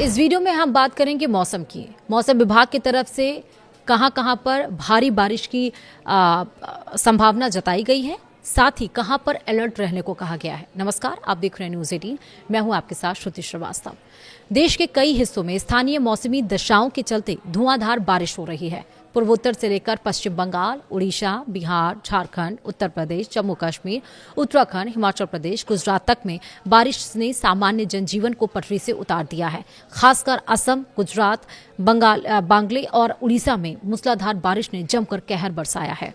इस वीडियो में हम बात करेंगे मौसम की। मौसम विभाग की तरफ से कहां-कहां पर भारी बारिश की संभावना जताई गई है, साथ ही कहां पर अलर्ट रहने को कहा गया है। नमस्कार, आप देख रहे हैं न्यूज़ 18। मैं हूं आपके साथ श्रुति श्रीवास्तव। देश के कई हिस्सों में स्थानीय मौसमी दशाओं के चलते धुआंधार बारिश हो रही है। पूर्वोत्तर से लेकर पश्चिम बंगाल, उड़ीसा, बिहार, झारखंड, उत्तर प्रदेश, जम्मू कश्मीर, उत्तराखंड, हिमाचल प्रदेश, गुजरात तक में बारिश ने सामान्य जनजीवन को पटरी से उतार दिया है। खासकर असम, गुजरात, बांग्ले और उड़ीसा में मूसलाधार बारिश ने जमकर कहर बरसाया है।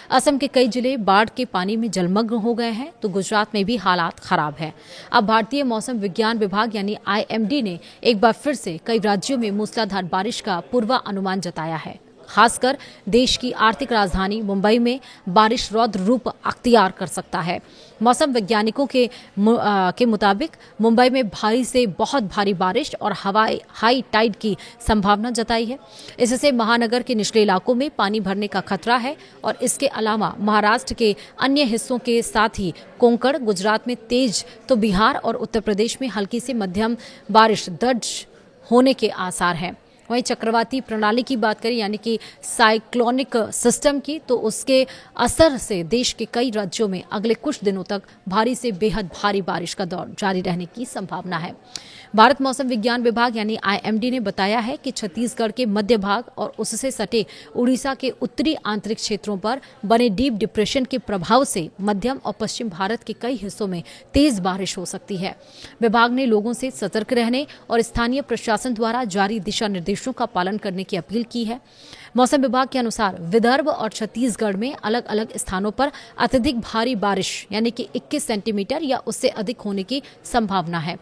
असम के कई जिले बाढ़ के पानी में जलमग्न हो गए हैं, तो गुजरात में भी हालात खराब है। अब भारतीय मौसम विज्ञान विभाग यानी IMD ने एक बार फिर से कई राज्यों में मूसलाधार बारिश का पूर्वानुमान जताया है। खासकर देश की आर्थिक राजधानी मुंबई में बारिश रौद्र रूप अख्तियार कर सकता है। मौसम वैज्ञानिकों के मुताबिक मुंबई में भारी से बहुत भारी बारिश और हाई टाइड की संभावना जताई है। इससे महानगर के निचले इलाकों में पानी भरने का खतरा है और इसके अलावा महाराष्ट्र के अन्य हिस्सों के साथ ही कोंकण, गुजरात में तेज तो बिहार और उत्तर प्रदेश में हल्की से मध्यम बारिश दर्ज होने के आसार हैं। वहीं चक्रवाती प्रणाली की बात करें यानी कि साइक्लोनिक सिस्टम की, तो उसके असर से देश के कई राज्यों में अगले कुछ दिनों तक भारी से बेहद भारी बारिश का दौर जारी रहने की संभावना है। भारत मौसम विज्ञान विभाग यानी IMD ने बताया है कि छत्तीसगढ़ के मध्य भाग और उससे सटे उड़ीसा के उत्तरी आंतरिक क्षेत्रों पर बने डीप डिप्रेशन के प्रभाव से मध्यम और पश्चिम भारत के कई हिस्सों में तेज बारिश हो सकती है। विभाग ने लोगों से सतर्क रहने और स्थानीय प्रशासन द्वारा जारी दिशा निर्देशों का पालन करने की अपील की है। मौसम विभाग के अनुसार विदर्भ और छत्तीसगढ़ में अलग अलग स्थानों पर अत्यधिक भारी बारिश यानी कि 21 सेंटीमीटर या उससे अधिक होने की संभावना है।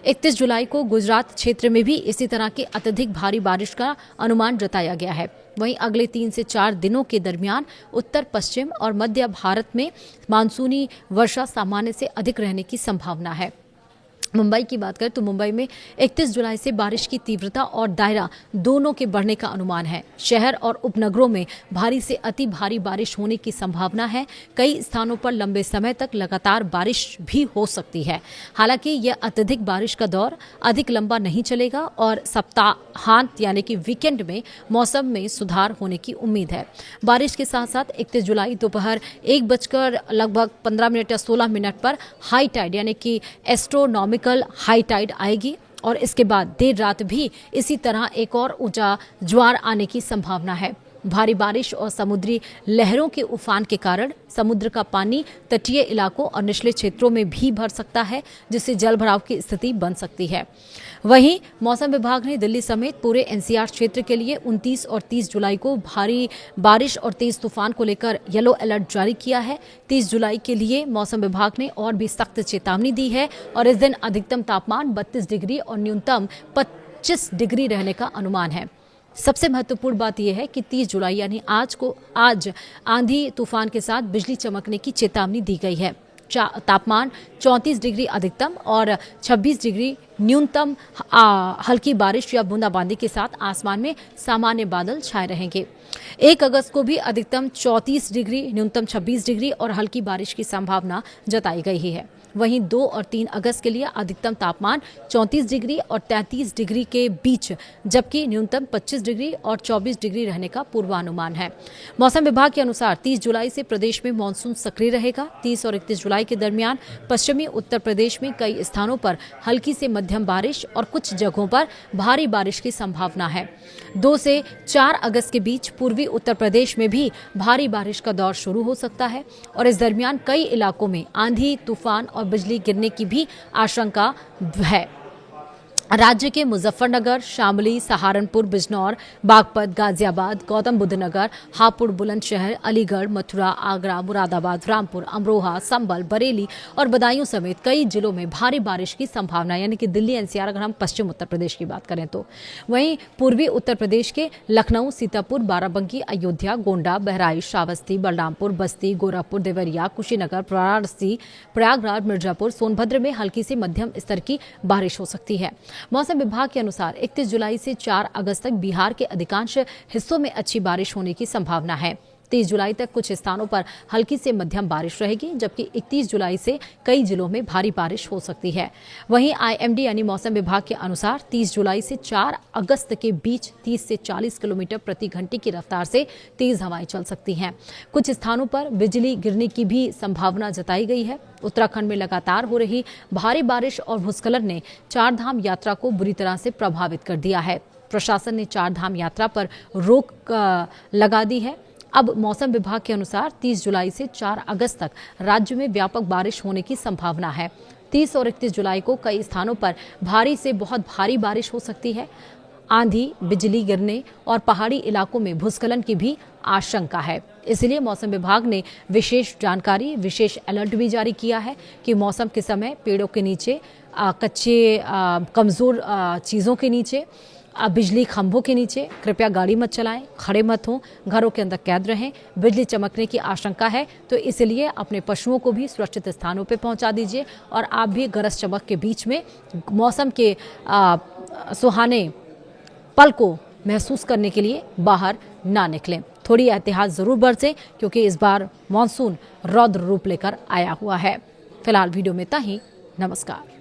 31 जुलाई को गुजरात क्षेत्र में भी इसी तरह की अत्यधिक भारी बारिश का अनुमान जताया गया है। वहीं अगले 3 से 4 दिनों के दरमियान उत्तर पश्चिम और मध्य भारत में मानसूनी वर्षा सामान्य से अधिक रहने की संभावना है। मुंबई की बात करें तो मुंबई में 31 जुलाई से बारिश की तीव्रता और दायरा दोनों के बढ़ने का अनुमान है। शहर और उपनगरों में भारी से अति भारी बारिश होने की संभावना है। कई स्थानों पर लंबे समय तक लगातार बारिश भी हो सकती है। हालांकि यह अत्यधिक बारिश का दौर अधिक लंबा नहीं चलेगा और सप्ताहांत यानी कि वीकेंड में मौसम में सुधार होने की उम्मीद है। बारिश के साथ साथ 31 जुलाई दोपहर 1:15 या 16 मिनट पर हाई टाइड यानी कि एस्ट्रोनॉमिकल हाई टाइड आएगी और इसके बाद देर रात भी इसी तरह एक और ऊंचा ज्वार आने की संभावना है। भारी बारिश और समुद्री लहरों के उफान के कारण समुद्र का पानी तटीय इलाकों और निचले क्षेत्रों में भी भर सकता है, जिससे जलभराव की स्थिति बन सकती है। वहीं मौसम विभाग ने दिल्ली समेत पूरे NCR क्षेत्र के लिए 29 और 30 जुलाई को भारी बारिश और तेज तूफान को लेकर येलो अलर्ट जारी किया है। 30 जुलाई के लिए मौसम विभाग ने और भी सख्त चेतावनी दी है और इस दिन अधिकतम तापमान 32 डिग्री और न्यूनतम 25 डिग्री रहने का अनुमान है। सबसे महत्वपूर्ण बात यह है कि 30 जुलाई यानी आज आंधी तूफान के साथ बिजली चमकने की चेतावनी दी गई है। तापमान 34 डिग्री अधिकतम और 26 डिग्री न्यूनतम हल्की बारिश या बूंदाबांदी के साथ आसमान में सामान्य बादल छाए रहेंगे। 1 अगस्त को भी अधिकतम 34 डिग्री, न्यूनतम 26 डिग्री और हल्की बारिश की संभावना जताई गई है। वहीं 2 और 3 अगस्त के लिए अधिकतम तापमान 34 डिग्री और 33 डिग्री के बीच, जबकि न्यूनतम 25 डिग्री और 24 डिग्री रहने का पूर्वानुमान है। मौसम विभाग के अनुसार 30 जुलाई से प्रदेश में मानसून सक्रिय रहेगा। 30 और 31 जुलाई के दरमियान पश्चिमी उत्तर प्रदेश में कई स्थानों पर हल्की से मध्यम बारिश और कुछ जगहों पर भारी बारिश की संभावना है। 2 से 4 अगस्त के बीच पूर्वी उत्तर प्रदेश में भी भारी बारिश का दौर शुरू हो सकता है और इस दरमियान कई इलाकों में आंधी, तूफान और बिजली गिरने की भी आशंका है। राज्य के मुजफ्फरनगर, शामली, सहारनपुर, बिजनौर, बागपत, गाजियाबाद, गौतम बुद्ध नगर, हापुड़, बुलंदशहर, अलीगढ़, मथुरा, आगरा, मुरादाबाद, रामपुर, अमरोहा, संभल, बरेली और बदायूं समेत कई जिलों में भारी बारिश की संभावना यानी कि दिल्ली NCR अगर हम पश्चिम उत्तर प्रदेश की बात करें तो। वहीं पूर्वी उत्तर प्रदेश के लखनऊ, सीतापुर, बाराबंकी, अयोध्या, गोंडा, बहराइच, श्रावस्ती, बलरामपुर, बस्ती, गोरखपुर, देवरिया, कुशीनगर, वाराणसी, प्रयागराज, मिर्जापुर, सोनभद्र में हल्की से मध्यम स्तर की बारिश हो सकती है। मौसम विभाग के अनुसार 31 जुलाई से 4 अगस्त तक बिहार के अधिकांश हिस्सों में अच्छी बारिश होने की संभावना है। 30 जुलाई तक कुछ स्थानों पर हल्की से मध्यम बारिश रहेगी, जबकि 31 जुलाई से कई जिलों में भारी बारिश हो सकती है। वहीं आईएमडी यानी मौसम विभाग के अनुसार 30 जुलाई से 4 अगस्त के बीच 30 से 40 किलोमीटर प्रति घंटे की रफ्तार से तेज हवाएं चल सकती हैं। कुछ स्थानों पर बिजली गिरने की भी संभावना जताई गई है। उत्तराखंड में लगातार हो रही भारी बारिश और भूस्खलन ने चार धाम यात्रा को बुरी तरह से प्रभावित कर दिया है। प्रशासन ने चार धाम यात्रा पर रोक लगा दी है। अब मौसम विभाग के अनुसार 30 जुलाई से 4 अगस्त तक राज्य में व्यापक बारिश होने की संभावना है। 30 और 31 जुलाई को कई स्थानों पर भारी से बहुत भारी बारिश हो सकती है। आंधी, बिजली गिरने और पहाड़ी इलाकों में भूस्खलन की भी आशंका है। इसलिए मौसम विभाग ने विशेष जानकारी, विशेष अलर्ट भी जारी किया है कि मौसम के समय पेड़ों के नीचे, कच्चे कमजोर चीज़ों के नीचे, बिजली खंभों के नीचे कृपया गाड़ी मत चलाएं, खड़े मत हों, घरों के अंदर कैद रहें। बिजली चमकने की आशंका है तो इसलिए अपने पशुओं को भी सुरक्षित स्थानों पर पहुंचा दीजिए और आप भी गरज चमक के बीच में मौसम के सुहाने पल को महसूस करने के लिए बाहर ना निकलें। थोड़ी एहतियात जरूर बरतें क्योंकि इस बार मानसून रौद्र रूप लेकर आया हुआ है। फिलहाल वीडियो में इतना ही। नमस्कार।